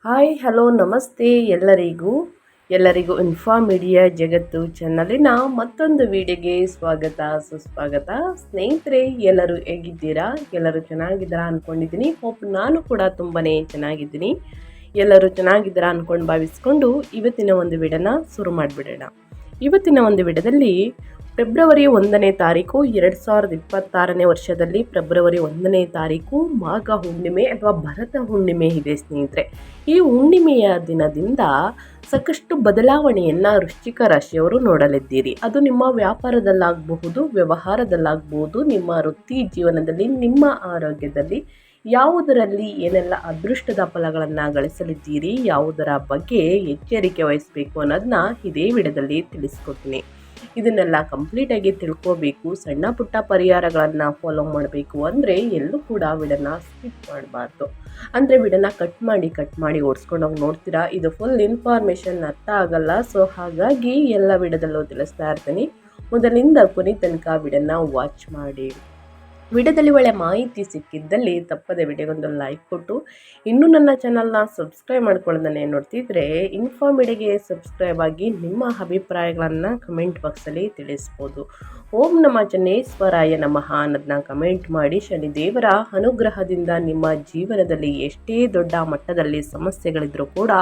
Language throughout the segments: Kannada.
ಹಾಯ್ ಹಲೋ ನಮಸ್ತೆ ಎಲ್ಲರಿಗೂ ಇನ್ಫಾರ್ಮ್ ಮೀಡಿಯಾ ಜಗತ್ತು ಚಾನಲಿನ ಮತ್ತೊಂದು ವಿಡಿಯೋಗೆ ಸ್ವಾಗತ ಸುಸ್ವಾಗತ. ಸ್ನೇಹಿತರೆ, ಎಲ್ಲರೂ ಹೇಗಿದ್ದೀರಾ? ಎಲ್ಲರೂ ಚೆನ್ನಾಗಿದ್ದೀರಾ ಅಂದ್ಕೊಂಡಿದ್ದೀನಿ. ಹೋಪ್ ನಾನು ಕೂಡ ತುಂಬಾ ಚೆನ್ನಾಗಿದ್ದೀನಿ. ಎಲ್ಲರೂ ಚೆನ್ನಾಗಿದ್ದೀರಾ ಅಂದ್ಕೊಂಡು ಭಾವಿಸ್ಕೊಂಡು ಇವತ್ತಿನ ಒಂದು ವಿಡಿಯೋನ ಶುರು ಮಾಡಿಬಿಡೋಣ. ಇವತ್ತಿನ ಒಂದು ವಿಡಿಯೋದಲ್ಲಿ ಫೆಬ್ರವರಿ 1ನೇ ತಾರೀಕು 2026ನೇ ವರ್ಷದಲ್ಲಿ ಫೆಬ್ರವರಿ 1ನೇ ತಾರೀಕು ಮಾಘ ಹುಣ್ಣಿಮೆ ಅಥವಾ ಭರತ ಹುಣ್ಣಿಮೆ ಇದೆ ಸ್ನೇಹಿತರೆ. ಈ ಹುಣ್ಣಿಮೆಯ ದಿನದಿಂದ ಸಾಕಷ್ಟು ಬದಲಾವಣೆಯನ್ನು ವೃಶ್ಚಿಕ ರಾಶಿಯವರು ನೋಡಲಿದ್ದೀರಿ. ಅದು ನಿಮ್ಮ ವ್ಯಾಪಾರದಲ್ಲಾಗಬಹುದು, ವ್ಯವಹಾರದಲ್ಲಾಗಬಹುದು, ನಿಮ್ಮ ವೃತ್ತಿ ಜೀವನದಲ್ಲಿ, ನಿಮ್ಮ ಆರೋಗ್ಯದಲ್ಲಿ, ಯಾವುದರಲ್ಲಿ ಏನೆಲ್ಲ ಅದೃಷ್ಟದ ಫಲಗಳನ್ನು ಗಳಿಸಲಿದ್ದೀರಿ, ಯಾವುದರ ಬಗ್ಗೆ ಎಚ್ಚರಿಕೆ ವಹಿಸಬೇಕು ಅನ್ನೋದನ್ನ ಇದೇ ವಿಡಿಯೋದಲ್ಲಿ ತಿಳಿಸ್ಕೊಡ್ತೀನಿ. ಇದನ್ನೆಲ್ಲ ಕಂಪ್ಲೀಟಾಗಿ ತಿಳ್ಕೋಬೇಕು, ಸಣ್ಣ ಪುಟ್ಟ ಪರಿಹಾರಗಳನ್ನು ಫಾಲೋ ಮಾಡಬೇಕು ಅಂದರೆ ಎಲ್ಲೂ ಕೂಡ ವಿಡಿಯೋನ ಸ್ಕಿಪ್ ಮಾಡಬಾರ್ದು. ಅಂದರೆ ವಿಡಿಯೋನ ಕಟ್ ಮಾಡಿ ಓಡಿಸ್ಕೊಂಡೋಗಿ ನೋಡ್ತೀರಾ, ಇದು ಫುಲ್ ಇನ್ಫಾರ್ಮೇಷನ್ ಅರ್ಥ ಆಗಲ್ಲ. ಸೊ ಹಾಗಾಗಿ ಎಲ್ಲ ವಿಡಿಯೋದಲ್ಲೂ ತಿಳಿಸ್ತಾ ಇರ್ತೀನಿ. ಮೊದಲಿಂದ ಕೊನೆ ತನಕ ವಿಡಿಯೋನ ವಾಚ್ ಮಾಡಿ. ವಿಡಿಯೋದಲ್ಲಿ ಒಳ್ಳೆ ಮಾಹಿತಿ ಸಿಕ್ಕಿದ್ದಲ್ಲಿ ತಪ್ಪದೆ ವಿಡಿಯೋಗೊಂದು ಲೈಕ್ ಕೊಟ್ಟು, ಇನ್ನೂ ನನ್ನ ಚಾನಲ್ನ ಸಬ್ಸ್ಕ್ರೈಬ್ ಮಾಡ್ಕೊಳ್ಳೋದನ್ನೇ ನೋಡ್ತಿದ್ರೆ ಇನ್ಫಾರ್ಮ್ ಮೀಡಿಯಾಗೆ ಸಬ್ಸ್ಕ್ರೈಬ್ ಆಗಿ ನಿಮ್ಮ ಅಭಿಪ್ರಾಯಗಳನ್ನು ಕಮೆಂಟ್ ಬಾಕ್ಸಲ್ಲಿ ತಿಳಿಸ್ಬೋದು. ಓಂ ನಮ ಚನ್ನೇಶ್ವರಾಯ ನಮಃ ಅನ್ನೋದನ್ನ ಕಮೆಂಟ್ ಮಾಡಿ. ಶನಿದೇವರ ಅನುಗ್ರಹದಿಂದ ನಿಮ್ಮ ಜೀವನದಲ್ಲಿ ಎಷ್ಟೇ ದೊಡ್ಡ ಮಟ್ಟದಲ್ಲಿ ಸಮಸ್ಯೆಗಳಿದ್ರೂ ಕೂಡ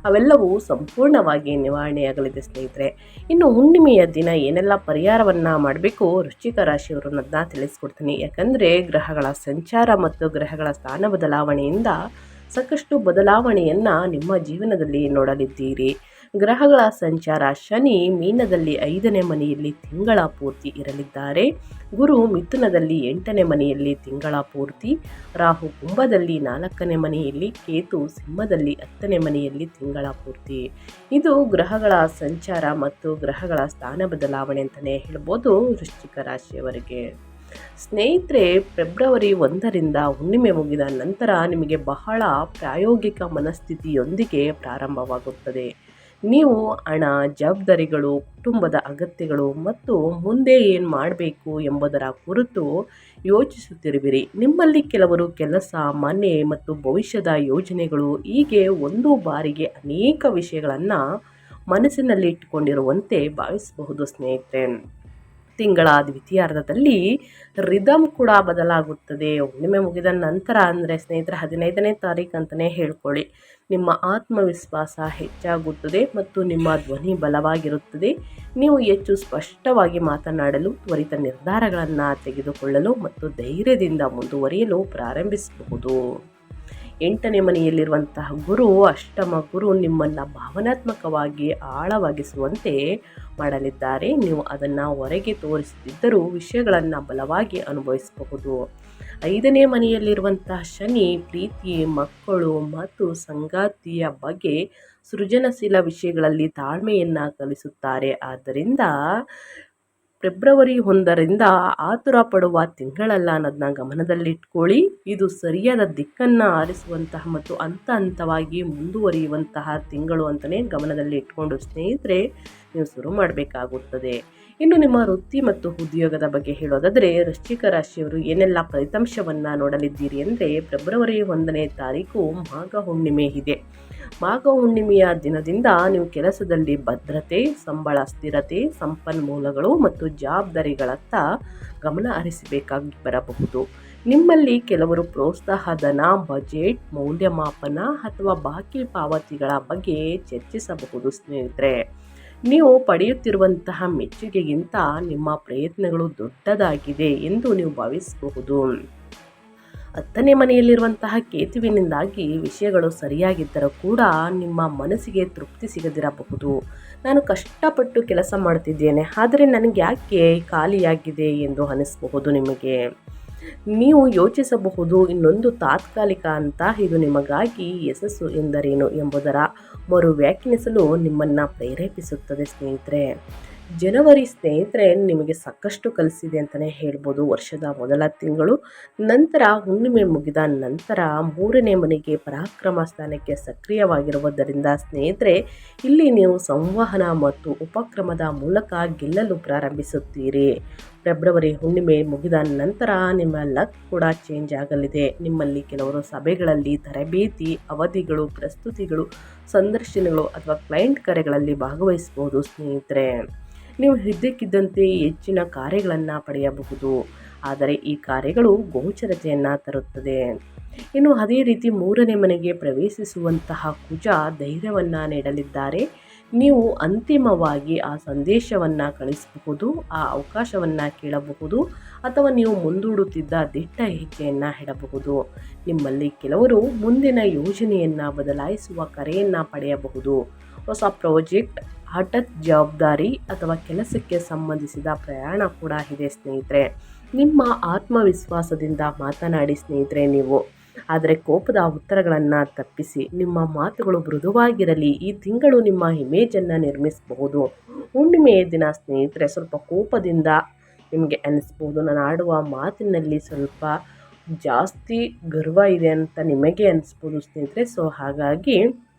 ಅವೆಲ್ಲವೂ ಸಂಪೂರ್ಣವಾಗಿ ನಿವಾರಣೆಯಾಗಲಿದೆ ಸ್ನೇಹಿತರೆ. ಇನ್ನು ಹುಣ್ಣಿಮೆಯ ದಿನ ಏನೆಲ್ಲ ಪರಿಹಾರವನ್ನು ಮಾಡಬೇಕು ವೃಶ್ಚಿಕ ರಾಶಿಯವರು ಅನ್ನೋದನ್ನ ತಿಳಿಸ್ಕೊಡ್ತೀನಿ. ಯಾಕಂದರೆ ಗ್ರಹಗಳ ಸಂಚಾರ ಮತ್ತು ಗ್ರಹಗಳ ಸ್ಥಾನ ಬದಲಾವಣೆಯಿಂದ ಸಾಕಷ್ಟು ಬದಲಾವಣೆಯನ್ನು ನಿಮ್ಮ ಜೀವನದಲ್ಲಿ ನೋಡಲಿದ್ದೀರಿ. ಗ್ರಹಗಳ ಸಂಚಾರ: ಶನಿ ಮೀನದಲ್ಲಿ 5ನೇ ಮನೆಯಲ್ಲಿ ತಿಂಗಳ ಪೂರ್ತಿ ಇರಲಿದ್ದಾರೆ. ಗುರು ಮಿಥುನದಲ್ಲಿ 8ನೇ ಮನೆಯಲ್ಲಿ ತಿಂಗಳ ಪೂರ್ತಿ. ರಾಹು ಕುಂಭದಲ್ಲಿ 4ನೇ ಮನೆಯಲ್ಲಿ. ಕೇತು ಸಿಂಹದಲ್ಲಿ 10ನೇ ಮನೆಯಲ್ಲಿ ತಿಂಗಳ ಪೂರ್ತಿ. ಇದು ಗ್ರಹಗಳ ಸಂಚಾರ ಮತ್ತು ಗ್ರಹಗಳ ಸ್ಥಾನ ಬದಲಾವಣೆ ಅಂತಲೇ ಹೇಳ್ಬೋದು ವೃಶ್ಚಿಕ ರಾಶಿಯವರಿಗೆ. ಸ್ನೇಹಿತರೆ, ಫೆಬ್ರವರಿ 1ರಿಂದ ಹುಣ್ಣಿಮೆ ಮುಗಿದ ನಂತರ ನಿಮಗೆ ಬಹಳ ಪ್ರಾಯೋಗಿಕ ಮನಸ್ಥಿತಿಯೊಂದಿಗೆ ಪ್ರಾರಂಭವಾಗುತ್ತದೆ. ನೀವು ಹಣ, ಜವಾಬ್ದಾರಿಗಳು, ಕುಟುಂಬದ ಅಗತ್ಯಗಳು ಮತ್ತು ಮುಂದೆ ಏನು ಮಾಡಬೇಕು ಎಂಬುದರ ಕುರಿತು ಯೋಚಿಸುತ್ತಿರುವಿರಿ. ನಿಮ್ಮಲ್ಲಿ ಕೆಲವರು ಕೆಲಸ, ಮನೆ ಮತ್ತು ಭವಿಷ್ಯದ ಯೋಜನೆಗಳು, ಹೀಗೆ ಒಂದು ಬಾರಿಗೆ ಅನೇಕ ವಿಷಯಗಳನ್ನು ಮನಸ್ಸಿನಲ್ಲಿ ಇಟ್ಟುಕೊಂಡಿರುವಂತೆ ಭಾವಿಸಬಹುದು ಸ್ನೇಹಿತರೆ. ತಿಂಗಳ ದ್ವಿತೀಯಾರ್ಧದಲ್ಲಿ ರಿದಮ್ ಕೂಡ ಬದಲಾಗುತ್ತದೆ. ಹುಣ್ಣಿಮೆ ಮುಗಿದ ನಂತರ ಅಂದರೆ ಸ್ನೇಹಿತರೆ 15ನೇ ತಾರೀಕು ಅಂತಲೇ ಹೇಳ್ಕೊಳ್ಳಿ. ನಿಮ್ಮ ಆತ್ಮವಿಶ್ವಾಸ ಹೆಚ್ಚಾಗುತ್ತದೆ ಮತ್ತು ನಿಮ್ಮ ಧ್ವನಿ ಬಲವಾಗಿರುತ್ತದೆ. ನೀವು ಹೆಚ್ಚು ಸ್ಪಷ್ಟವಾಗಿ ಮಾತನಾಡಲು, ತ್ವರಿತ ನಿರ್ಧಾರಗಳನ್ನು ತೆಗೆದುಕೊಳ್ಳಲು ಮತ್ತು ಧೈರ್ಯದಿಂದ ಮುಂದುವರಿಯಲು ಪ್ರಾರಂಭಿಸಬಹುದು. 8ನೇ ಮನೆಯಲ್ಲಿರುವಂತಹ ಗುರು, ಅಷ್ಟಮ ಗುರು, ನಿಮ್ಮನ್ನು ಭಾವನಾತ್ಮಕವಾಗಿ ಆಳವಾಗಿಸುವಂತೆ ಮಾಡಲಿದ್ದಾರೆ. ನೀವು ಅದನ್ನು ಹೊರಗೆ ತೋರಿಸದಿದ್ದರೂ ವಿಷಯಗಳನ್ನು ಬಲವಾಗಿ ಅನುಭವಿಸಬಹುದು. 5ನೇ ಮನೆಯಲ್ಲಿರುವಂತಹ ಶನಿ, ಪ್ರೀತಿ, ಮಕ್ಕಳು ಮತ್ತು ಸಂಗಾತಿಯ ಬಗ್ಗೆ ಸೃಜನಶೀಲ ವಿಷಯಗಳಲ್ಲಿ ತಾಳ್ಮೆಯನ್ನು ಕಲಿಸುತ್ತಾರೆ. ಆದ್ದರಿಂದ ಫೆಬ್ರವರಿ 1ರಿಂದ ಆತುರ ಪಡುವ ತಿಂಗಳಲ್ಲ ಅನ್ನೋದನ್ನ ಗಮನದಲ್ಲಿಟ್ಕೊಳ್ಳಿ. ಇದು ಸರಿಯಾದ ದಿಕ್ಕನ್ನು ಆರಿಸುವಂತಹ ಮತ್ತು ಹಂತವಾಗಿ ಮುಂದುವರಿಯುವಂತಹ ತಿಂಗಳು ಅಂತಲೇ ಗಮನದಲ್ಲಿ ಇಟ್ಕೊಂಡು ಸ್ನೇಹಿತರೆ ನೀವು ಶುರು ಮಾಡಬೇಕಾಗುತ್ತದೆ. ಇನ್ನು ನಿಮ್ಮ ವೃತ್ತಿ ಮತ್ತು ಉದ್ಯೋಗದ ಬಗ್ಗೆ ಹೇಳೋದಾದರೆ ವೃಶ್ಚಿಕ ರಾಶಿಯವರು ಏನೆಲ್ಲ ಫಲಿತಾಂಶವನ್ನು ನೋಡಲಿದ್ದೀರಿ ಅಂದರೆ ಫೆಬ್ರವರಿ 1ನೇ ತಾರೀಕು ಮಾಘ ಹುಣ್ಣಿಮೆ ಇದೆ. ಮಾಘ ಹುಣ್ಣಿಮೆಯ ದಿನದಿಂದ ನೀವು ಕೆಲಸದಲ್ಲಿ ಭದ್ರತೆ, ಸಂಬಳ ಸ್ಥಿರತೆ, ಸಂಪನ್ಮೂಲಗಳು ಮತ್ತು ಜವಾಬ್ದಾರಿಗಳತ್ತ ಗಮನ ಹರಿಸಬೇಕಾಗಿ ಬರಬಹುದು. ನಿಮ್ಮಲ್ಲಿ ಕೆಲವರು ಪ್ರೋತ್ಸಾಹಧನ, ಬಜೆಟ್, ಮೌಲ್ಯಮಾಪನ ಅಥವಾ ಬಾಕಿ ಪಾವತಿಗಳ ಬಗ್ಗೆ ಚರ್ಚಿಸಬಹುದು ಸ್ನೇಹಿತರೆ. ನೀವು ಪಡೆಯುತ್ತಿರುವಂತಹ ಮೆಚ್ಚುಗೆಗಿಂತ ನಿಮ್ಮ ಪ್ರಯತ್ನಗಳು ದೊಡ್ಡದಾಗಿದೆ ಎಂದು ನೀವು ಭಾವಿಸಬಹುದು. 10ನೇ ಮನೆಯಲ್ಲಿರುವಂತಹ ಕೇತುವಿನಿಂದಾಗಿ ವಿಷಯಗಳು ಸರಿಯಾಗಿದ್ದರೂ ಕೂಡ ನಿಮ್ಮ ಮನಸ್ಸಿಗೆ ತೃಪ್ತಿ ಸಿಗದಿರಬಹುದು. ನಾನು ಕಷ್ಟಪಟ್ಟು ಕೆಲಸ ಮಾಡ್ತಿದ್ದೇನೆ, ಆದರೆ ನನಗೆ ಯಾಕೆ ಖಾಲಿಯಾಗಿದೆ ಎಂದು ಅನಿಸಬಹುದು ನಿಮಗೆ. ನೀವು ಯೋಚಿಸಬಹುದು, ಇನ್ನೊಂದು ತಾತ್ಕಾಲಿಕ ಅಂತ, ಇದು ನಿಮಗಾಗಿ ಯಶಸ್ಸು ಎಂದರೇನು ಎಂಬುದರ ಮರು ವ್ಯಾಖ್ಯಾನಿಸಲು ನಿಮ್ಮನ್ನು ಪ್ರೇರೇಪಿಸುತ್ತದೆ ಸ್ನೇಹಿತರೆ. ಜನವರಿ ಸ್ನೇಹಿತರೆ ನಿಮಗೆ ಸಾಕಷ್ಟು ಕಲಿಸಿದೆ ಅಂತಲೇ ಹೇಳ್ಬೋದು. ವರ್ಷದ ಮೊದಲ ತಿಂಗಳು. ನಂತರ ಹುಣ್ಣಿಮೆ ಮುಗಿದ ನಂತರ 3ನೇ ಮನೆಗೆ ಪರಾಕ್ರಮ ಸ್ಥಾನಕ್ಕೆ ಸಕ್ರಿಯವಾಗಿರುವುದರಿಂದ ಸ್ನೇಹಿತರೆ ಇಲ್ಲಿ ನೀವು ಸಂವಹನ ಮತ್ತು ಉಪಕ್ರಮದ ಮೂಲಕ ಗೆಲ್ಲಲು ಪ್ರಾರಂಭಿಸುತ್ತೀರಿ. ಫೆಬ್ರವರಿ ಹುಣ್ಣಿಮೆ ಮುಗಿದ ನಂತರ ನಿಮ್ಮ ಲಕ್ ಕೂಡ ಚೇಂಜ್ ಆಗಲಿದೆ. ನಿಮ್ಮಲ್ಲಿ ಕೆಲವರು ಸಭೆಗಳಲ್ಲಿ ತರಬೇತಿ, ಅವಧಿಗಳು, ಪ್ರಸ್ತುತಿಗಳು, ಸಂದರ್ಶನಗಳು ಅಥವಾ ಕ್ಲೈಂಟ್ ಕರೆಗಳಲ್ಲಿ ಭಾಗವಹಿಸಬಹುದು ಸ್ನೇಹಿತರೆ. ನೀವು ಇದ್ದಕ್ಕಿದ್ದಂತೆ ಹೆಚ್ಚಿನ ಕಾರ್ಯಗಳನ್ನು ಪಡೆಯಬಹುದು, ಆದರೆ ಈ ಕಾರ್ಯಗಳು ಗೋಚರತೆಯನ್ನು ತರುತ್ತದೆ. ಇನ್ನು ಅದೇ ರೀತಿ 3ನೇ ಮನೆಗೆ ಪ್ರವೇಶಿಸುವಂತಹ ಕುಜ ಧೈರ್ಯವನ್ನು ನೀಡಲಿದ್ದಾರೆ. ನೀವು ಅಂತಿಮವಾಗಿ ಆ ಸಂದೇಶವನ್ನು ಕಳಿಸಬಹುದು, ಆ ಅವಕಾಶವನ್ನು ಕೇಳಬಹುದು ಅಥವಾ ನೀವು ಮುಂದೂಡುತ್ತಿದ್ದ ದಿಟ್ಟ ಹೆಜ್ಜೆಯನ್ನು ಇಡಬಹುದು. ನಿಮ್ಮಲ್ಲಿ ಕೆಲವರು ಮುಂದಿನ ಯೋಜನೆಯನ್ನು ಬದಲಾಯಿಸುವ ಕರೆಯನ್ನು ಪಡೆಯಬಹುದು. ಹೊಸ ಪ್ರಾಜೆಕ್ಟ್, ಹಠಾತ್ ಜವಾಬ್ದಾರಿ ಅಥವಾ ಕೆಲಸಕ್ಕೆ ಸಂಬಂಧಿಸಿದ ಪ್ರಯಾಣ ಕೂಡ ಇದೆ ಸ್ನೇಹಿತರೆ. ನಿಮ್ಮ ಆತ್ಮವಿಶ್ವಾಸದಿಂದ ಮಾತನಾಡಿ ಸ್ನೇಹಿತರೆ ನೀವು, ಆದರೆ ಕೋಪದ ಉತ್ತರಗಳನ್ನು ತಪ್ಪಿಸಿ. ನಿಮ್ಮ ಮಾತುಗಳು ಮೃದುವಾಗಿರಲಿ. ಈ ತಿಂಗಳು ನಿಮ್ಮ ಇಮೇಜನ್ನು ನಿರ್ಮಿಸಬಹುದು. ಹುಣ್ಣಿಮೆಯ ದಿನ ಸ್ನೇಹಿತರೆ ಸ್ವಲ್ಪ ಕೋಪದಿಂದ ನಿಮಗೆ ಅನಿಸ್ಬೋದು. ನಾನು ಆಡುವ ಮಾತಿನಲ್ಲಿ ಸ್ವಲ್ಪ ಜಾಸ್ತಿ ಗರ್ವ ಇದೆ ಅಂತ ನಿಮಗೆ ಅನಿಸ್ಬೋದು ಸ್ನೇಹಿತರೆ. ಸೊ ಹಾಗಾಗಿ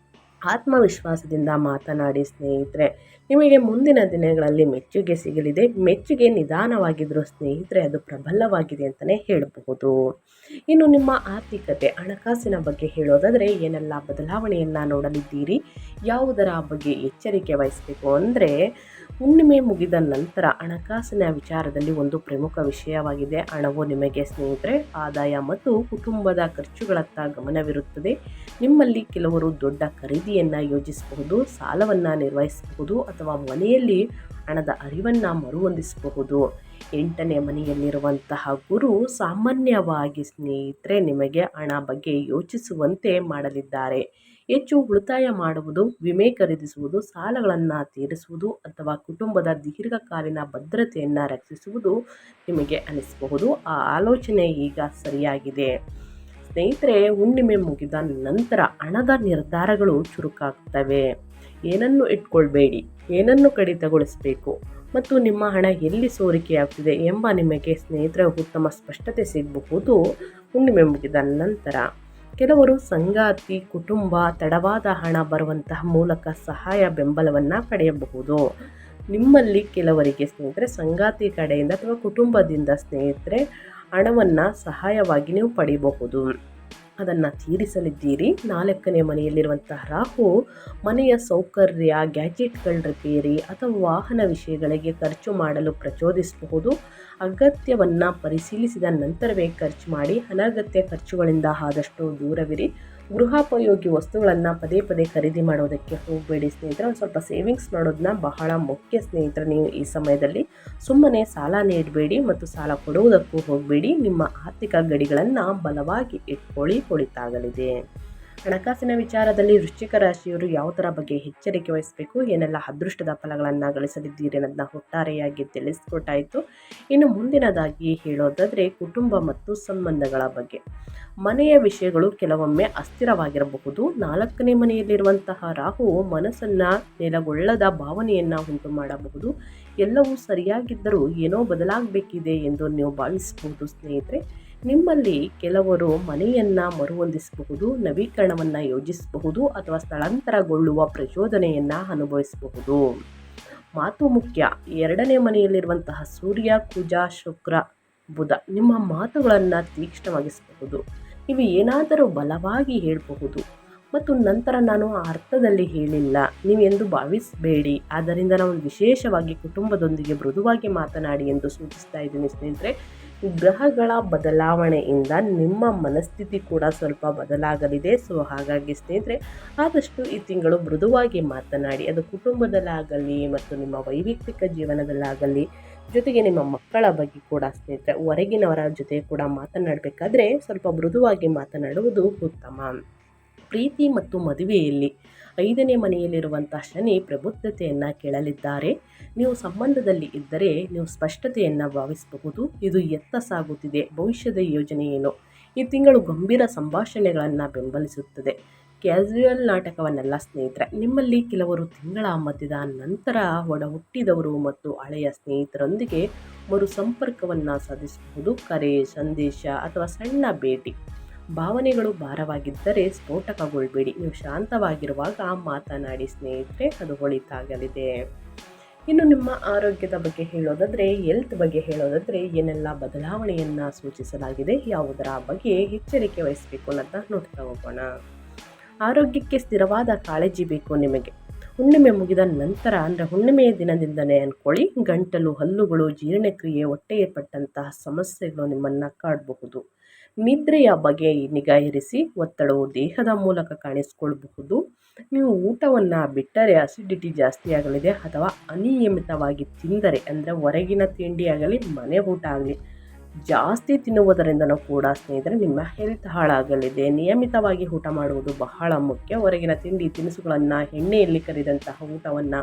ಆತ್ಮವಿಶ್ವಾಸದಿಂದ ಮಾತನಾಡಿ ಸ್ನೇಹಿತರೆ. ನಿಮಗೆ ಮುಂದಿನ ದಿನಗಳಲ್ಲಿ ಮೆಚ್ಚುಗೆ ಸಿಗಲಿದೆ. ಮೆಚ್ಚುಗೆ ನಿಧಾನವಾಗಿದ್ದರೂ ಸ್ನೇಹಿತರೆ ಅದು ಪ್ರಬಲವಾಗಿದೆ ಅಂತಲೇ ಹೇಳಬಹುದು. ಇನ್ನು ನಿಮ್ಮ ಆರ್ಥಿಕತೆ, ಹಣಕಾಸಿನ ಬಗ್ಗೆ ಹೇಳೋದಾದರೆ ಏನೆಲ್ಲ ಬದಲಾವಣೆಯನ್ನು ನೋಡಲಿದ್ದೀರಿ, ಯಾವುದರ ಬಗ್ಗೆ ಎಚ್ಚರಿಕೆ ವಹಿಸಬೇಕು ಅಂದರೆ, ಹುಣ್ಣಿಮೆ ಮುಗಿದ ನಂತರ ಹಣಕಾಸಿನ ವಿಚಾರದಲ್ಲಿ ಒಂದು ಪ್ರಮುಖ ವಿಷಯವಾಗಿದೆ. ಹಣವು ನಿಮಗೆ ಸ್ನೇಹಿತರೆ ಆದಾಯ ಮತ್ತು ಕುಟುಂಬದ ಖರ್ಚುಗಳತ್ತ ಗಮನವಿರುತ್ತದೆ. ನಿಮ್ಮಲ್ಲಿ ಕೆಲವರು ದೊಡ್ಡ ಖರೀದಿಯನ್ನು ಯೋಜಿಸಬಹುದು, ಸಾಲವನ್ನು ನಿರ್ವಹಿಸಬಹುದು ಅಥವಾ ಮನೆಯಲ್ಲಿ ಹಣದ ಅರಿವನ್ನು ಮರುಹೊಂದಿಸಬಹುದು. 8ನೇ ಮನೆಯಲ್ಲಿರುವಂತಹ ಗುರು ಸಾಮಾನ್ಯವಾಗಿ ಸ್ನೇಹಿತರೆ ನಿಮಗೆ ಹಣ ಬಗ್ಗೆ ಯೋಚಿಸುವಂತೆ ಮಾಡಲಿದ್ದಾರೆ. ಹೆಚ್ಚು ಉಳಿತಾಯ ಮಾಡುವುದು, ವಿಮೆ ಖರೀದಿಸುವುದು, ಸಾಲಗಳನ್ನು ತೀರಿಸುವುದು ಅಥವಾ ಕುಟುಂಬದ ದೀರ್ಘಕಾಲೀನ ಭದ್ರತೆಯನ್ನು ರಕ್ಷಿಸುವುದು ನಿಮಗೆ ಅನಿಸಬಹುದು. ಆ ಆಲೋಚನೆ ಈಗ ಸರಿಯಾಗಿದೆ ಸ್ನೇಹಿತರೆ. ಹುಣ್ಣಿಮೆ ಮುಗಿದ ನಂತರ ಹಣದ ನಿರ್ಧಾರಗಳು ಚುರುಕಾಗ್ತವೆ. ಏನನ್ನು ಇಟ್ಕೊಳ್ಬೇಡಿ, ಏನನ್ನು ಕಡಿತಗೊಳಿಸಬೇಕು ಮತ್ತು ನಿಮ್ಮ ಹಣ ಎಲ್ಲಿ ಸೋರಿಕೆಯಾಗ್ತಿದೆ ಎಂಬ ನಿಮಗೆ ಸ್ನೇಹಿತರೆ ಉತ್ತಮ ಸ್ಪಷ್ಟತೆ ಸಿಗಬಹುದು ಹುಣ್ಣಿಮೆ ಮುಗಿದ ನಂತರ. ಕೆಲವರು ಸಂಗಾತಿ, ಕುಟುಂಬ ತಡವಾದ ಹಣ ಬರುವಂತಹ ಮೂಲಕ ಸಹಾಯ ಬೆಂಬಲವನ್ನು ಪಡೆಯಬಹುದು. ನಿಮ್ಮಲ್ಲಿ ಕೆಲವರಿಗೆ ಸ್ನೇಹಿತರೆ ಸಂಗಾತಿ ಕಡೆಯಿಂದ ಅಥವಾ ಕುಟುಂಬದಿಂದ ಸ್ನೇಹಿತರೆ ಹಣವನ್ನು ಸಹಾಯವಾಗಿ ನೀವು ಪಡೆಯಬಹುದು. ಅದನ್ನು ತೀರಿಸಲಿದ್ದೀರಿ. 4ನೇ ಮನೆಯಲ್ಲಿರುವಂತಹ ರಾಹು ಮನೆಯ ಸೌಕರ್ಯ, ಗ್ಯಾಜೆಟ್ಗಳ ರಿಪೇರಿ ಅಥವಾ ವಾಹನ ವಿಷಯಗಳಿಗೆ ಖರ್ಚು ಮಾಡಲು ಪ್ರಚೋದಿಸಬಹುದು. ಅಗತ್ಯವನ್ನು ಪರಿಶೀಲಿಸಿದ ನಂತರವೇ ಖರ್ಚು ಮಾಡಿ. ಅನಗತ್ಯ ಖರ್ಚುಗಳಿಂದ ಆದಷ್ಟು ದೂರವಿರಿ. ಗೃಹೋಪಯೋಗಿ ವಸ್ತುಗಳನ್ನು ಪದೇ ಪದೇ ಖರೀದಿ ಮಾಡೋದಕ್ಕೆ ಹೋಗಬೇಡಿ ಸ್ನೇಹಿತರೆ. ಒಂದು ಸ್ವಲ್ಪ ಸೇವಿಂಗ್ಸ್ ಮಾಡೋದನ್ನ ಬಹಳ ಮುಖ್ಯ ಸ್ನೇಹಿತರೆ. ನೀವು ಈ ಸಮಯದಲ್ಲಿ ಸುಮ್ಮನೆ ಸಾಲ ನೀಡಬೇಡಿ ಮತ್ತು ಸಾಲ ಕೊಡುವುದಕ್ಕೂ ಹೋಗಬೇಡಿ. ನಿಮ್ಮ ಆರ್ಥಿಕ ಗಡಿಗಳನ್ನು ಬಲವಾಗಿ ಇಟ್ಕೊಳ್ಳಿ, ಒಳಿತಾಗಲಿದೆ. ಹಣಕಾಸಿನ ವಿಚಾರದಲ್ಲಿ ವೃಶ್ಚಿಕ ರಾಶಿಯವರು ಯಾವ ಥರ ಬಗ್ಗೆ ಎಚ್ಚರಿಕೆ ವಹಿಸಬೇಕು, ಏನೆಲ್ಲ ಅದೃಷ್ಟದ ಫಲಗಳನ್ನು ಗಳಿಸಲಿದ್ದೀರಿ ಅನ್ನೋದನ್ನ ಒಟ್ಟಾರೆಯಾಗಿ ತಿಳಿಸ್ಕೊಟ್ಟಾಯಿತು. ಇನ್ನು ಮುಂದಿನದಾಗಿ ಹೇಳೋದಾದರೆ ಕುಟುಂಬ ಮತ್ತು ಸಂಬಂಧಗಳ ಬಗ್ಗೆ. ಮನೆಯ ವಿಷಯಗಳು ಕೆಲವೊಮ್ಮೆ ಅಸ್ಥಿರವಾಗಿರಬಹುದು. 4ನೇ ಮನೆಯಲ್ಲಿರುವಂತಹ ರಾಹು ಮನಸ್ಸನ್ನು ನೆಲೆಗೊಳ್ಳದ ಭಾವನೆಯನ್ನು ಉಂಟು ಮಾಡಬಹುದು. ಎಲ್ಲವೂ ಸರಿಯಾಗಿದ್ದರೂ ಏನೋ ಬದಲಾಗಬೇಕಿದೆ ಎಂದು ನೀವು ಭಾವಿಸಬಹುದು ಸ್ನೇಹಿತರೆ. ನಿಮ್ಮಲ್ಲಿ ಕೆಲವರು ಮನೆಯನ್ನು ಮರುಹೊಂದಿಸಬಹುದು, ನವೀಕರಣವನ್ನು ಯೋಜಿಸಬಹುದು ಅಥವಾ ಸ್ಥಳಾಂತರಗೊಳ್ಳುವ ಪ್ರಚೋದನೆಯನ್ನು ಅನುಭವಿಸಬಹುದು. ಮಾತು ಮುಖ್ಯ. 2ನೇ ಮನೆಯಲ್ಲಿರುವಂತಹ ಸೂರ್ಯ, ಕುಜ, ಶುಕ್ರ, ಬುಧ ನಿಮ್ಮ ಮಾತುಗಳನ್ನು ತೀಕ್ಷ್ಣವಾಗಿಸಬಹುದು. ನೀವು ಏನಾದರೂ ಬಲವಾಗಿ ಹೇಳಬಹುದು ಮತ್ತು ನಂತರ ನಾನು ಆ ಅರ್ಥದಲ್ಲಿ ಹೇಳಿಲ್ಲ ನೀವೆಂದು ಭಾವಿಸಬೇಡಿ. ಆದ್ದರಿಂದ ನಾವು ವಿಶೇಷವಾಗಿ ಕುಟುಂಬದೊಂದಿಗೆ ಮೃದುವಾಗಿ ಮಾತನಾಡಿ ಎಂದು ಸೂಚಿಸ್ತಾ ಇದ್ದೀನಿ ಸ್ನೇಹಿತರೆ. ಗ್ರಹಗಳ ಬದಲಾವಣೆಯಿಂದ ನಿಮ್ಮ ಮನಸ್ಥಿತಿ ಕೂಡ ಸ್ವಲ್ಪ ಬದಲಾಗಲಿದೆ. ಸೊ ಹಾಗಾಗಿ ಸ್ನೇಹಿತರೆ ಆದಷ್ಟು ಈ ತಿಂಗಳು ಮೃದುವಾಗಿ ಮಾತನಾಡಿ. ಅದು ಕುಟುಂಬದಲ್ಲಾಗಲಿ ಮತ್ತು ನಿಮ್ಮ ವೈಯಕ್ತಿಕ ಜೀವನದಲ್ಲಾಗಲಿ, ಜೊತೆಗೆ ನಿಮ್ಮ ಮಕ್ಕಳ ಬಗ್ಗೆ ಕೂಡ ಸ್ನೇಹಿತರೆ ಹೊರಗಿನವರ ಜೊತೆ ಕೂಡ ಮಾತನಾಡಬೇಕಾದ್ರೆ ಸ್ವಲ್ಪ ಮೃದುವಾಗಿ ಮಾತನಾಡುವುದು ಉತ್ತಮ. ಪ್ರೀತಿ ಮತ್ತು ಮದುವೆಯಲ್ಲಿ 5ನೇ ಮನೆಯಲ್ಲಿರುವಂಥ ಶನಿ ಪ್ರಬುದ್ಧತೆಯನ್ನು ಕೇಳಲಿದ್ದಾರೆ. ನೀವು ಸಂಬಂಧದಲ್ಲಿ ಇದ್ದರೆ ನೀವು ಸ್ಪಷ್ಟತೆಯನ್ನು ಭಾವಿಸಬಹುದು. ಇದು ಎತ್ತ ಸಾಗುತ್ತಿದೆ, ಭವಿಷ್ಯದ ಯೋಜನೆ ಏನು. ಈ ತಿಂಗಳು ಗಂಭೀರ ಸಂಭಾಷಣೆಗಳನ್ನು ಬೆಂಬಲಿಸುತ್ತದೆ. ಕ್ಯಾಸುವಲ್ ನಾಟಕವನ್ನೆಲ್ಲ ಸ್ನೇಹಿತರೆ. ನಿಮ್ಮಲ್ಲಿ ಕೆಲವರು ತಿಂಗಳ ಮಧ್ಯದ ನಂತರ ಒಡ ಹುಟ್ಟಿದವರು ಮತ್ತು ಹಳೆಯ ಸ್ನೇಹಿತರೊಂದಿಗೆ ಮರು ಸಂಪರ್ಕವನ್ನು ಸಾಧಿಸಬಹುದು. ಕರೆ, ಸಂದೇಶ ಅಥವಾ ಸಣ್ಣ ಭೇಟಿ. ಭಾವನೆಗಳು ಭಾರವಾಗಿದ್ದರೆ ಸ್ಫೋಟಕಗೊಳ್ಬೇಡಿ. ನೀವು ಶಾಂತವಾಗಿರುವಾಗ ಮಾತನಾಡಿ ಸ್ನೇಹಿತರೆ, ಅದು ಒಳಿತಾಗಲಿದೆ. ಇನ್ನು ನಿಮ್ಮ ಆರೋಗ್ಯದ ಬಗ್ಗೆ ಹೇಳೋದಾದರೆ, ಏನೆಲ್ಲ ಬದಲಾವಣೆಯನ್ನು ಸೂಚಿಸಲಾಗಿದೆ, ಯಾವುದರ ಬಗ್ಗೆ ಎಚ್ಚರಿಕೆ ವಹಿಸಬೇಕು ಅನ್ನೋದನ್ನ ನೋಡ್ತಾ ಹೋಗೋಣ. ಆರೋಗ್ಯಕ್ಕೆ ಸ್ಥಿರವಾದ ಕಾಳಜಿ ಬೇಕು ನಿಮಗೆ. ಹುಣ್ಣಿಮೆ ಮುಗಿದ ನಂತರ ಅಂದರೆ ಹುಣ್ಣಿಮೆಯ ದಿನದಿಂದಲೇ ಅಂದ್ಕೊಳ್ಳಿ, ಗಂಟಲು, ಹಲ್ಲುಗಳು, ಜೀರ್ಣಕ್ರಿಯೆ, ಹೊಟ್ಟೆಗೆ ಪಟ್ಟಂತಹ ಸಮಸ್ಯೆಗಳು ನಿಮ್ಮನ್ನು ಕಾಡಬಹುದು. ನಿದ್ರೆಯ ಬಗ್ಗೆ ನಿಗಾ ಇರಿಸಿ. ಒತ್ತಡವು ದೇಹದ ಮೂಲಕ ಕಾಣಿಸಿಕೊಳ್ಳಬಹುದು. ನೀವು ಊಟವನ್ನು ಬಿಟ್ಟರೆ ಅಸಿಡಿಟಿ ಜಾಸ್ತಿ ಆಗಲಿದೆ, ಅಥವಾ ಅನಿಯಮಿತವಾಗಿ ತಿಂದರೆ ಅಂದರೆ ಹೊರಗಿನ ತಿಂಡಿ ಆಗಲಿ ಮನೆ ಊಟ ಆಗಲಿ ಜಾಸ್ತಿ ತಿನ್ನುವುದರಿಂದನೂ ಕೂಡ ಸ್ನೇಹಿತರೆ ನಿಮ್ಮ ಹೆಲ್ತ್ ಹಾಳಾಗಲಿದೆ. ನಿಯಮಿತವಾಗಿ ಊಟ ಮಾಡುವುದು ಬಹಳ ಮುಖ್ಯ. ಹೊರಗಿನ ತಿಂಡಿ ತಿನಿಸುಗಳನ್ನು, ಎಣ್ಣೆಯಲ್ಲಿ ಕರಿದಂತಹ ಊಟವನ್ನು,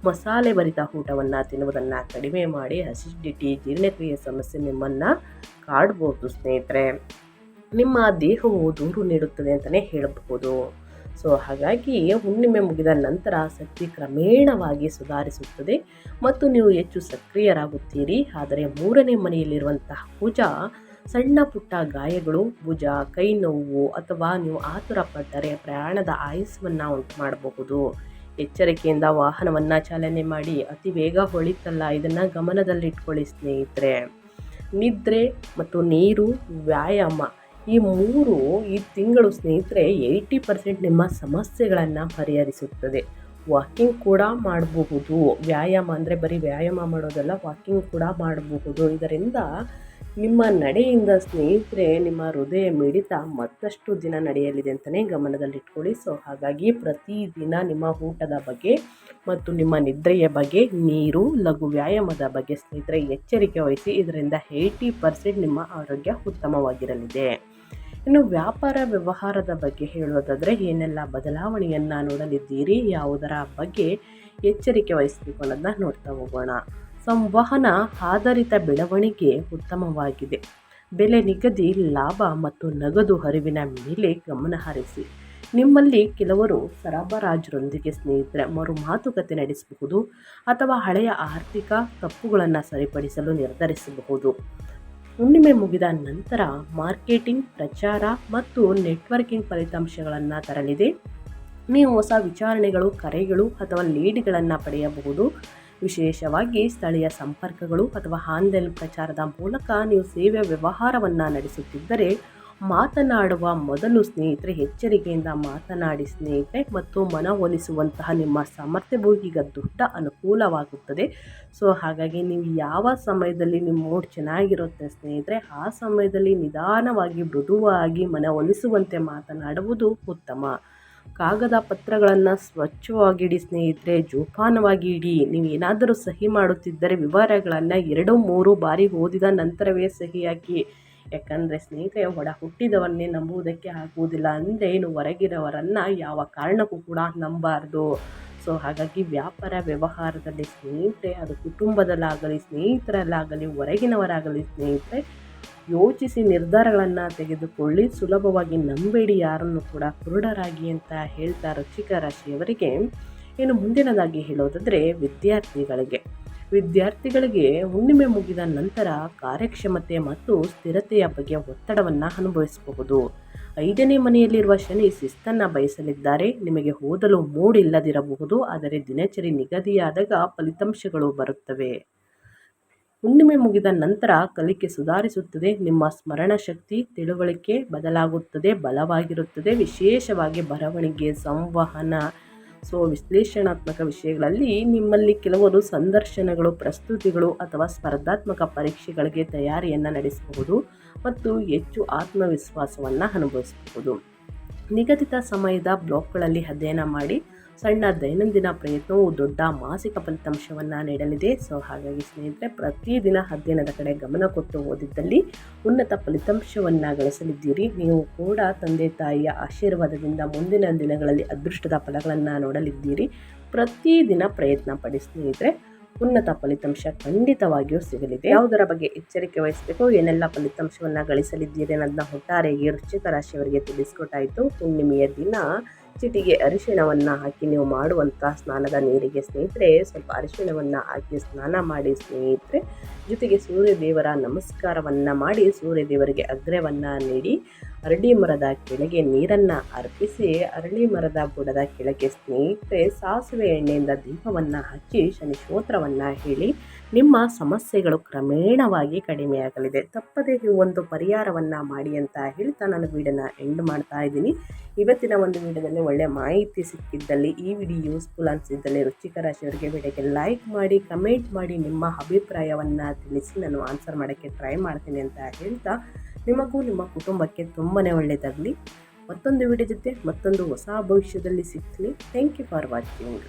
ಮಸಾಲೆ ಭರಿತ ಊಟವನ್ನು ತಿನ್ನುವುದನ್ನು ಕಡಿಮೆ ಮಾಡಿ. ಅಸಿಡಿಟಿ, ಜೀರ್ಣಕ್ರಿಯೆ ಸಮಸ್ಯೆ ನಿಮ್ಮನ್ನು ಕಾಡ್ಬೋದು ಸ್ನೇಹಿತರೆ. ನಿಮ್ಮ ದೇಹವು ದೂರು ನೀಡುತ್ತದೆ ಅಂತಲೇ ಹೇಳಬಹುದು. ಸೊ ಹಾಗಾಗಿ ಹುಣ್ಣಿಮೆ ಮುಗಿದ ನಂತರ ಶಕ್ತಿ ಕ್ರಮೇಣವಾಗಿ ಸುಧಾರಿಸುತ್ತದೆ ಮತ್ತು ನೀವು ಹೆಚ್ಚು ಸಕ್ರಿಯರಾಗುತ್ತೀರಿ. ಆದರೆ 3ನೇ ಮನೆಯಲ್ಲಿರುವಂತಹ ಕುಜ ಸಣ್ಣ ಪುಟ್ಟ ಗಾಯಗಳು, ಭುಜ, ಕೈ ನೋವು ಅಥವಾ ನೀವು ಆತುರ ಪಟ್ಟರೆ ಪ್ರಯಾಣದ ಆಯಾಸವನ್ನು ಉಂಟು ಮಾಡಬಹುದು. ಎಚ್ಚರಿಕೆಯಿಂದ ವಾಹನವನ್ನು ಚಾಲನೆ ಮಾಡಿ. ಅತಿ ವೇಗ ಹೊಳಿತಲ್ಲ, ಇದನ್ನು ಗಮನದಲ್ಲಿಟ್ಕೊಳ್ಳಿ ಸ್ನೇಹಿತರೆ. ನಿದ್ರೆ ಮತ್ತು ನೀರು, ವ್ಯಾಯಾಮ ಈ ತಿಂಗಳು ಸ್ನೇಹಿತರೆ 80% ನಿಮ್ಮ ಸಮಸ್ಯೆಗಳನ್ನು ಪರಿಹರಿಸುತ್ತದೆ. ವಾಕಿಂಗ್ ಕೂಡ ಮಾಡಬಹುದು. ವ್ಯಾಯಾಮ ಅಂದರೆ ಬರೀ ವ್ಯಾಯಾಮ ಮಾಡೋದಲ್ಲ, ವಾಕಿಂಗ್ ಕೂಡ ಮಾಡಬಹುದು. ಇದರಿಂದ ನಿಮ್ಮ ನಡೆಯಿಂದ ಸ್ನೇಹಿತರೆ ನಿಮ್ಮ ಹೃದಯ ಮಿಡಿತ ಮತ್ತಷ್ಟು ದಿನ ನಡೆಯಲಿದೆ ಅಂತಲೇ ಗಮನದಲ್ಲಿಟ್ಕೊಳ್ಳಿ. ಸೊ ಹಾಗಾಗಿ ಪ್ರತಿದಿನ ನಿಮ್ಮ ಊಟದ ಬಗ್ಗೆ ಮತ್ತು ನಿಮ್ಮ ನಿದ್ರೆಯ ಬಗ್ಗೆ, ನೀರು, ಲಘು ವ್ಯಾಯಾಮದ ಬಗ್ಗೆ ಸ್ನೇಹಿತರೆ ಎಚ್ಚರಿಕೆ ವಹಿಸಿ. ಇದರಿಂದ 80% ನಿಮ್ಮ ಆರೋಗ್ಯ ಉತ್ತಮವಾಗಿರಲಿದೆ. ಇನ್ನು ವ್ಯಾಪಾರ ವ್ಯವಹಾರದ ಬಗ್ಗೆ ಹೇಳೋದಾದರೆ, ಏನೆಲ್ಲ ಬದಲಾವಣೆಯನ್ನು ನೋಡಲಿದ್ದೀರಿ, ಯಾವುದರ ಬಗ್ಗೆ ಎಚ್ಚರಿಕೆ ವಹಿಸಬೇಕು ಅನ್ನೋದನ್ನ ನೋಡ್ತಾ ಹೋಗೋಣ. ಸಂವಹನ ಆಧಾರಿತ ಬೆಳವಣಿಗೆ ಉತ್ತಮವಾಗಿದೆ. ಬೆಲೆ ನಿಗದಿ, ಲಾಭ ಮತ್ತು ನಗದು ಹರಿವಿನ ಮೇಲೆ ಗಮನ ಹರಿಸಿ. ನಿಮ್ಮಲ್ಲಿ ಕೆಲವರು ಸರಬರಾಜರೊಂದಿಗೆ ಸ್ನೇಹಿತರೆ ಮಾತುಕತೆ ನಡೆಸಬಹುದು ಅಥವಾ ಹಳೆಯ ಆರ್ಥಿಕ ತಪ್ಪುಗಳನ್ನು ಸರಿಪಡಿಸಲು ನಿರ್ಧರಿಸಬಹುದು. ಹುಣ್ಣಿಮೆ ಮುಗಿದ ನಂತರ ಮಾರ್ಕೆಟಿಂಗ್, ಪ್ರಚಾರ ಮತ್ತು ನೆಟ್ವರ್ಕಿಂಗ್ ಫಲಿತಾಂಶಗಳನ್ನು ತರಲಿದೆ. ನೀವು ಹೊಸ ವಿಚಾರಣೆಗಳು, ಕರೆಗಳು ಅಥವಾ ಲೀಡ್ಗಳನ್ನು ಪಡೆಯಬಹುದು. ವಿಶೇಷವಾಗಿ ಸ್ಥಳೀಯ ಸಂಪರ್ಕಗಳು ಅಥವಾ ಆನ್ಲೈನ್ ಪ್ರಚಾರದ ಮೂಲಕ ನೀವು ಸೇವೆ ವ್ಯವಹಾರವನ್ನು ನಡೆಸುತ್ತಿದ್ದರೆ, ಮಾತನಾಡುವ ಮೊದಲು ಸ್ನೇಹಿತರೆ ಎಚ್ಚರಿಕೆಯಿಂದ ಮಾತನಾಡಿ ಸ್ನೇಹಿತರೆ, ಮತ್ತು ಮನವೊಲಿಸುವಂತಹ ನಿಮ್ಮ ಸಾಮರ್ಥ್ಯವು ಈಗ ದೊಡ್ಡ ಅನುಕೂಲವಾಗುತ್ತದೆ. ಸೊ ಹಾಗಾಗಿ ನೀವು ಯಾವ ಸಮಯದಲ್ಲಿ ನಿಮ್ಮ ಮೂಡ್ ಚೆನ್ನಾಗಿರುತ್ತೆ ಸ್ನೇಹಿತರೆ, ಆ ಸಮಯದಲ್ಲಿ ನಿಧಾನವಾಗಿ ಮೃದುವಾಗಿ ಮನವೊಲಿಸುವಂತೆ ಮಾತನಾಡುವುದು ಉತ್ತಮ. ಕಾಗದ ಪತ್ರಗಳನ್ನು ಸ್ವಚ್ಛವಾಗಿಡಿ ಸ್ನೇಹಿತರೆ, ಜೋಪಾನವಾಗಿ ಇಡಿ. ನೀವು ಏನಾದರೂ ಸಹಿ ಮಾಡುತ್ತಿದ್ದರೆ ವಿವರಗಳನ್ನು 2-3 ಬಾರಿ ಓದಿದ ನಂತರವೇ ಸಹಿ ಹಾಕಿ. ಯಾಕಂದರೆ ಸ್ನೇಹಿತರೆ ಒಡ ಹುಟ್ಟಿದವನ್ನೇ ನಂಬುವುದಕ್ಕೆ ಆಗುವುದಿಲ್ಲ ಅಂದರೆ ಇನ್ನು ಹೊರಗಿರೋವರನ್ನು ಯಾವ ಕಾರಣಕ್ಕೂ ಕೂಡ ನಂಬಾರ್ದು. ಸೊ ಹಾಗಾಗಿ ವ್ಯಾಪಾರ ವ್ಯವಹಾರದಲ್ಲಿ ಸ್ನೇಹಿತರೆ, ಅದು ಕುಟುಂಬದಲ್ಲಾಗಲಿ, ಸ್ನೇಹಿತರಲ್ಲಾಗಲಿ, ಹೊರಗಿನವರಾಗಲಿ ಸ್ನೇಹಿತರೆ, ಯೋಚಿಸಿ ನಿರ್ಧಾರಗಳನ್ನು ತೆಗೆದುಕೊಳ್ಳಿ. ಸುಲಭವಾಗಿ ನಂಬೇಡಿ ಯಾರನ್ನು ಕೂಡ ಕುರುಡರಾಗಿ ಅಂತ ಹೇಳ್ತಾ ವೃಶ್ಚಿಕ ರಾಶಿಯವರಿಗೆ. ಇನ್ನು ಮುಂದಿನದಾಗಿ ಹೇಳೋದಾದರೆ, ವಿದ್ಯಾರ್ಥಿಗಳಿಗೆ ಹುಣ್ಣಿಮೆ ಮುಗಿದ ನಂತರ ಕಾರ್ಯಕ್ಷಮತೆ ಮತ್ತು ಸ್ಥಿರತೆಯ ಬಗ್ಗೆ ಒತ್ತಡವನ್ನು ಅನುಭವಿಸಬಹುದು. 5ನೇ ಮನೆಯಲ್ಲಿರುವ ಶನಿ ಶಿಸ್ತನ್ನು ಬಯಸಲಿದ್ದಾರೆ. ನಿಮಗೆ ಓದಲು ಮೂಡ್ ಇಲ್ಲದಿರಬಹುದು, ಆದರೆ ದಿನಚರಿ ನಿಗದಿಯಾದಾಗ ಫಲಿತಾಂಶಗಳು ಬರುತ್ತವೆ. ಹುಣ್ಣಿಮೆ ಮುಗಿದ ನಂತರ ಕಲಿಕೆ ಸುಧಾರಿಸುತ್ತದೆ. ನಿಮ್ಮ ಸ್ಮರಣ ಶಕ್ತಿ, ತಿಳುವಳಿಕೆ ಬಲವಾಗಿರುತ್ತದೆ. ವಿಶೇಷವಾಗಿ ಬರವಣಿಗೆ, ಸಂವಹನ, ವಿಶ್ಲೇಷಣಾತ್ಮಕ ವಿಷಯಗಳಲ್ಲಿ ನಿಮ್ಮಲ್ಲಿ ಕೆಲವರು ಸಂದರ್ಶನಗಳು, ಪ್ರಸ್ತುತಿಗಳು ಅಥವಾ ಸ್ಪರ್ಧಾತ್ಮಕ ಪರೀಕ್ಷೆಗಳಿಗೆ ತಯಾರಿಯನ್ನು ನಡೆಸಬಹುದು ಮತ್ತು ಹೆಚ್ಚು ಆತ್ಮವಿಶ್ವಾಸವನ್ನು ಅನುಭವಿಸಬಹುದು. ನಿಗದಿತ ಸಮಯದ ಬ್ಲಾಕ್ಗಳಲ್ಲಿ ಅಧ್ಯಯನ ಮಾಡಿ. ಸಣ್ಣ ದೈನಂದಿನ ಪ್ರಯತ್ನವು ದೊಡ್ಡ ಮಾಸಿಕ ಫಲಿತಾಂಶವನ್ನು ನೀಡಲಿದೆ. ಸೊ ಹಾಗಾಗಿ ಸ್ನೇಹಿತರೆ, ಪ್ರತಿದಿನ ಅಧ್ಯಯನದ ಕಡೆ ಗಮನ ಕೊಟ್ಟು ಓದಿದ್ದಲ್ಲಿ ಉನ್ನತ ಫಲಿತಾಂಶವನ್ನು ಗಳಿಸಲಿದ್ದೀರಿ. ನೀವು ಕೂಡ ತಂದೆ ತಾಯಿಯ ಆಶೀರ್ವಾದದಿಂದ ಮುಂದಿನ ದಿನಗಳಲ್ಲಿ ಅದೃಷ್ಟದ ಫಲಗಳನ್ನು ನೋಡಲಿದ್ದೀರಿ. ಪ್ರತಿದಿನ ಪ್ರಯತ್ನ ಪಡಿ ಸ್ನೇಹಿತರೆ, ಉನ್ನತ ಫಲಿತಾಂಶ ಖಂಡಿತವಾಗಿಯೂ ಸಿಗಲಿದೆ. ಯಾವುದರ ಬಗ್ಗೆ ಎಚ್ಚರಿಕೆ ವಹಿಸಬೇಕು, ಏನೆಲ್ಲ ಫಲಿತಾಂಶವನ್ನು ಗಳಿಸಲಿದ್ದೀರಿ ಅನ್ನೋದನ್ನ ಒಟ್ಟಾರೆಯಾಗಿ ವೃಶ್ಚಿಕ ರಾಶಿಯವರಿಗೆ ತಿಳಿಸ್ಕೊಟ್ಟಾಯಿತು. ಹುಣ್ಣಿಮೆಯ ದಿನ ಚಿಟಿಗೆ ಅರಿಶಿಣವನ್ನು ಹಾಕಿ ನೀವು ಮಾಡುವಂಥ ಸ್ನಾನದ ನೀರಿಗೆ ಸ್ನೇಹಿತರೆ ಸ್ವಲ್ಪ ಅರಿಶಿಣವನ್ನು ಹಾಕಿ ಸ್ನಾನ ಮಾಡಿ ಸ್ನೇಹಿತರೆ. ಜೊತೆಗೆ ಸೂರ್ಯದೇವರ ನಮಸ್ಕಾರವನ್ನು ಮಾಡಿ ಸೂರ್ಯದೇವರಿಗೆ ಅಗ್ರವನ್ನು ನೀಡಿ. ಅರಳಿ ಮರದ ಕೆಳಗೆ ನೀರನ್ನು ಅರ್ಪಿಸಿ ಅರಳಿ ಮರದ ಬುಡದ ಕೆಳಗೆ ಸ್ನೇಹಿತರೆ ಸಾಸಿವೆ ಎಣ್ಣೆಯಿಂದ ದೀಪವನ್ನು ಹಚ್ಚಿ ಶನಿ ಸ್ತೋತ್ರವನ್ನು ಹೇಳಿ ನಿಮ್ಮ ಸಮಸ್ಯೆಗಳು ಕ್ರಮೇಣವಾಗಿ ಕಡಿಮೆಯಾಗಲಿದೆ. ತಪ್ಪದೇ ಈ ಒಂದು ಪರಿಹಾರವನ್ನು ಮಾಡಿ ಅಂತ ಹೇಳ್ತಾ ನಾನು ವಿಡಿಯೋನ ಎಂಡ್ ಮಾಡ್ತಾ ಇದ್ದೀನಿ. ಇವತ್ತಿನ ಒಂದು ವಿಡಿಯೋದಲ್ಲಿ ಒಳ್ಳೆಯ ಮಾಹಿತಿ ಸಿಕ್ಕಿದ್ದಲ್ಲಿ, ಈ ವಿಡಿಯೋ ಯೂಸ್ಫುಲ್ ಅನಿಸಿದ್ದಲ್ಲಿ ರುಚಿಕರ ಶಿವರಿಗೆ ವಿಡಿಯೋಗೆ ಲೈಕ್ ಮಾಡಿ, ಕಮೆಂಟ್ ಮಾಡಿ, ನಿಮ್ಮ ಅಭಿಪ್ರಾಯವನ್ನು ತಿಳಿಸಿ ನಾನು ಆನ್ಸರ್ ಮಾಡೋಕ್ಕೆ ಟ್ರೈ ಮಾಡ್ತೀನಿ ಅಂತ ಹೇಳ್ತಾ ನಿಮಗೂ ನಿಮ್ಮ ಕುಟುಂಬಕ್ಕೆ ತುಂಬಾ ಒಳ್ಳೆಯದಾಗಲಿ. ಮತ್ತೊಂದು ವಿಡಿಯೋ ಜೊತೆ ಮತ್ತೊಂದು ಹೊಸ ಭವಿಷ್ಯದಲ್ಲಿ ಸಿಗ್ತೀನಿ. Thank you for watching.